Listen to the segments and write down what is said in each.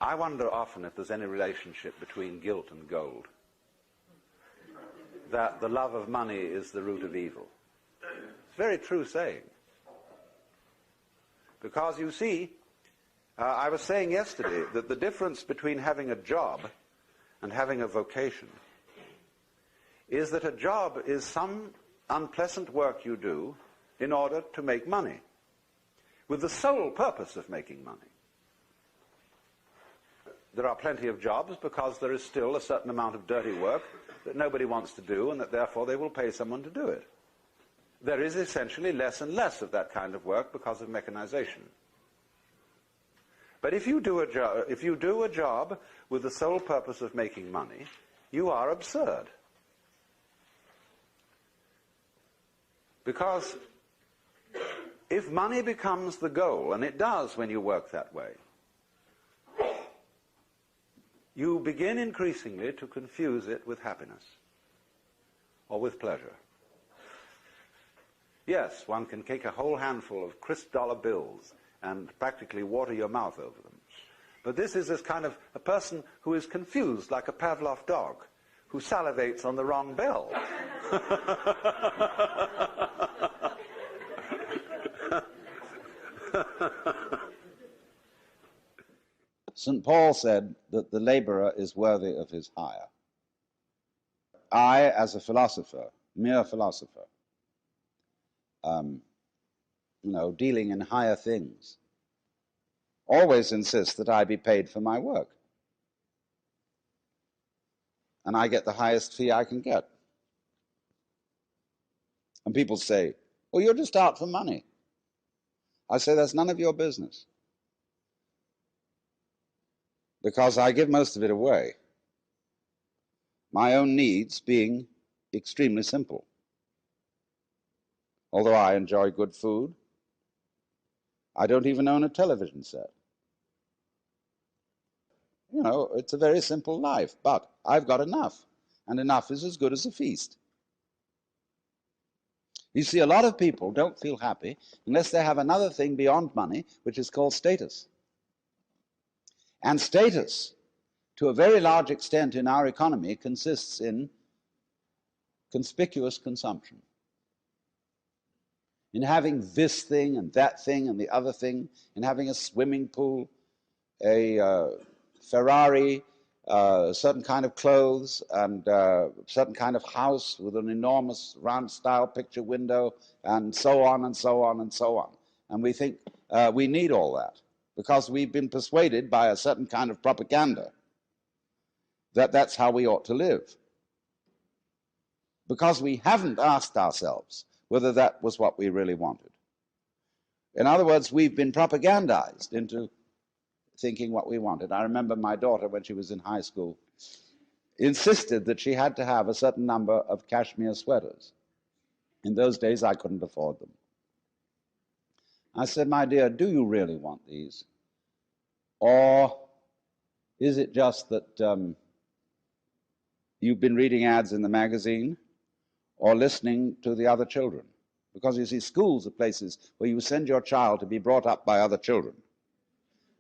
I wonder often if there's any relationship between guilt and gold. That the love of money is the root of evil. It's a very true saying. Because you see, I was saying yesterday that the difference between having a job and having a vocation is that a job is some unpleasant work you do in order to make money, with the sole purpose of making money. There are plenty of jobs because there is still a certain amount of dirty work that nobody wants to do, and that therefore they will pay someone to do it. There is essentially less and less of that kind of work because of mechanization. But if you do a job with the sole purpose of making money, you are absurd. Because if money becomes the goal, and it does when you work that way, you begin increasingly to confuse it with happiness or with pleasure. Yes, one can take a whole handful of crisp dollar bills and practically water your mouth over them. But this is kind of a person who is confused, like a Pavlov dog, who salivates on the wrong bell. St. Paul said that the laborer is worthy of his hire. I, as a philosopher, mere philosopher, dealing in higher things, always insist that I be paid for my work. And I get the highest fee I can get. And people say, well, you're just out for money. I say, that's none of your business. Because I give most of it away. My own needs being extremely simple. Although I enjoy good food, I don't even own a television set. It's a very simple life, but I've got enough, and enough is as good as a feast. You see, a lot of people don't feel happy unless they have another thing beyond money, which is called status. And status, to a very large extent in our economy, consists in conspicuous consumption. In having this thing and that thing and the other thing, in having a swimming pool, a Ferrari, certain kind of clothes, and a certain kind of house with an enormous round-style picture window, and so on and so on and so on. And we think we need all that because we've been persuaded by a certain kind of propaganda that that's how we ought to live. Because we haven't asked ourselves whether that was what we really wanted. In other words, we've been propagandized into thinking what we wanted. I remember my daughter, when she was in high school, insisted that she had to have a certain number of cashmere sweaters. In those days, I couldn't afford them. I said, my dear, do you really want these? Or is it just that you've been reading ads in the magazine or listening to the other children? Because you see, schools are places where you send your child to be brought up by other children.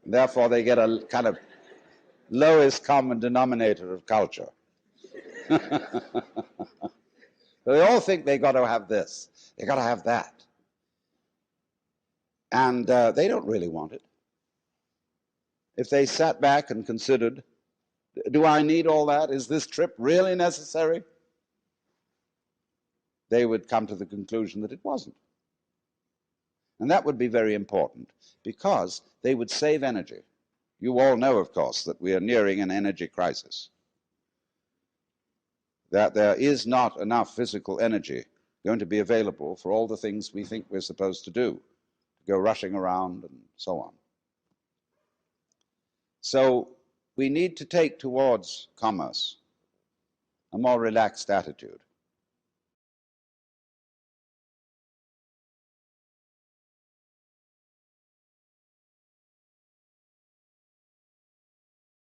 And therefore, they get a kind of lowest common denominator of culture. So they all think they've got to have this, they've got to have that. And they don't really want it. If they sat back and considered, do I need all that? Is this trip really necessary? They would come to the conclusion that it wasn't. And that would be very important because they would save energy. You all know, of course, that we are nearing an energy crisis. That there is not enough physical energy going to be available for all the things we think we're supposed to do, to go rushing around and so on. So we need to take towards commerce a more relaxed attitude.